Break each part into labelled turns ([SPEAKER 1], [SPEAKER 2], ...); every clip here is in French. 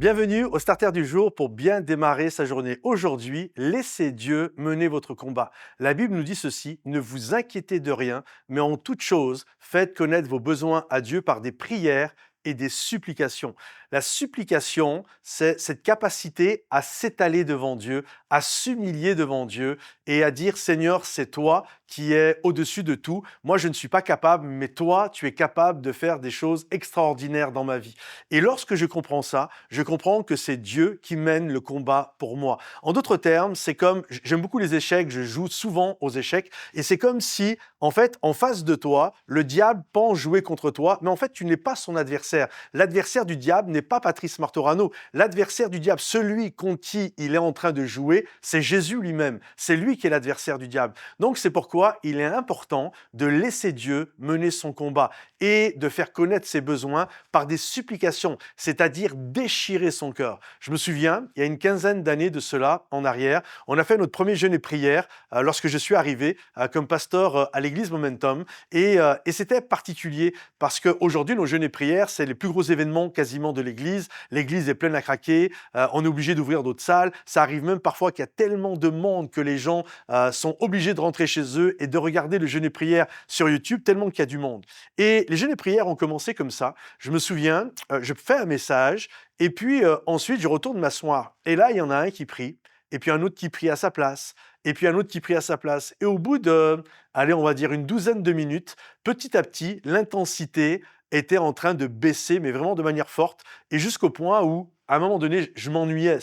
[SPEAKER 1] Bienvenue au Starter du jour pour bien démarrer sa journée. Aujourd'hui, laissez Dieu mener votre combat. La Bible nous dit ceci, ne vous inquiétez de rien, mais en toute chose, faites connaître vos besoins à Dieu par des prières et des supplications. La supplication, c'est cette capacité à s'étaler devant Dieu, à s'humilier devant Dieu et à dire Seigneur, c'est toi qui es au-dessus de tout. Moi, je ne suis pas capable, mais toi, tu es capable de faire des choses extraordinaires dans ma vie. Et lorsque je comprends ça, je comprends que c'est Dieu qui mène le combat pour moi. En d'autres termes, c'est comme, j'aime beaucoup les échecs, je joue souvent aux échecs, et c'est comme si, en fait, en face de toi, le diable pense jouer contre toi, mais en fait, tu n'es pas son adversaire. L'adversaire du diable n'est pas Patrice Martorano. L'adversaire du diable, celui contre qui il est en train de jouer, c'est Jésus lui-même. C'est lui qui est l'adversaire du diable. Donc, c'est pourquoi il est important de laisser Dieu mener son combat et de faire connaître ses besoins par des supplications, c'est-à-dire déchirer son cœur. Je me souviens, il y a une quinzaine d'années de cela en arrière, on a fait notre premier jeûne et prière lorsque je suis arrivé comme pasteur à l'église Momentum et c'était particulier parce qu'aujourd'hui, nos jeûnes et prières, c'est les plus gros événements quasiment de l'église. L'église est pleine à craquer, on est obligé d'ouvrir d'autres salles. Ça arrive même parfois qu'il y a tellement de monde que les gens sont obligés de rentrer chez eux et de regarder le jeûne et prière sur YouTube tellement qu'il y a du monde. Et les jeûnes et prières ont commencé comme ça. Je me souviens, je fais un message et puis ensuite je retourne m'asseoir. Et là, il y en a un qui prie, et puis un autre qui prie à sa place, et puis un autre qui prie à sa place. Et au bout de, allez, on va dire une douzaine de minutes, petit à petit, l'intensité était en train de baisser, mais vraiment de manière forte, et jusqu'au point où, à un moment donné, je m'ennuyais,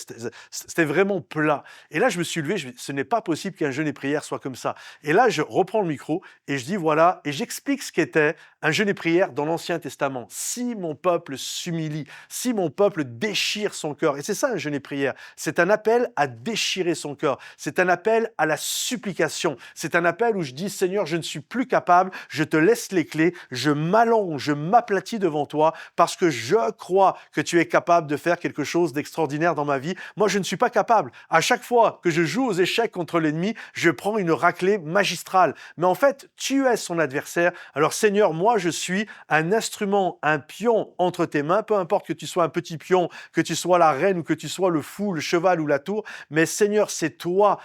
[SPEAKER 1] c'était vraiment plat. Et là, je me suis levé, ce n'est pas possible qu'un jeûne et prière soit comme ça. Et là, je reprends le micro et je dis voilà, et j'explique ce qu'était un jeûne et prière dans l'Ancien Testament. Si mon peuple s'humilie, si mon peuple déchire son cœur, et c'est ça un jeûne et prière, c'est un appel à déchirer son cœur, c'est un appel à la supplication, c'est un appel où je dis Seigneur, je ne suis plus capable, je te laisse les clés, je m'allonge, je m'aplatis devant toi parce que je crois que tu es capable de faire quelque chose d'extraordinaire dans ma vie. Moi, je ne suis pas capable. À chaque fois que je joue aux échecs contre l'ennemi, je prends une raclée magistrale. Mais en fait, tu es son adversaire. Alors Seigneur, moi, je suis un instrument, un pion entre tes mains, peu importe que tu sois un petit pion, que tu sois la reine ou que tu sois le fou, le cheval ou la tour. Mais Seigneur, c'est toi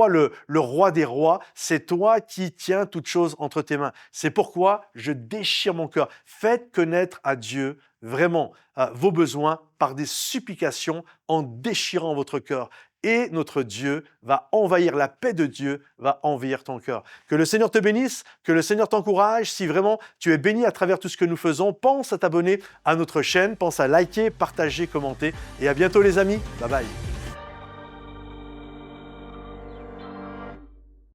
[SPEAKER 1] le roi des rois. C'est toi qui tiens toutes choses entre tes mains. C'est pourquoi je déchire mon cœur. Faites connaître à Dieu vraiment vos besoins par des supplications en déchirant votre cœur. Et notre Dieu va envahir, la paix de Dieu va envahir ton cœur. Que le Seigneur te bénisse, que le Seigneur t'encourage. Si vraiment tu es béni à travers tout ce que nous faisons, pense à t'abonner à notre chaîne, pense à liker, partager, commenter. Et à bientôt les amis. Bye bye.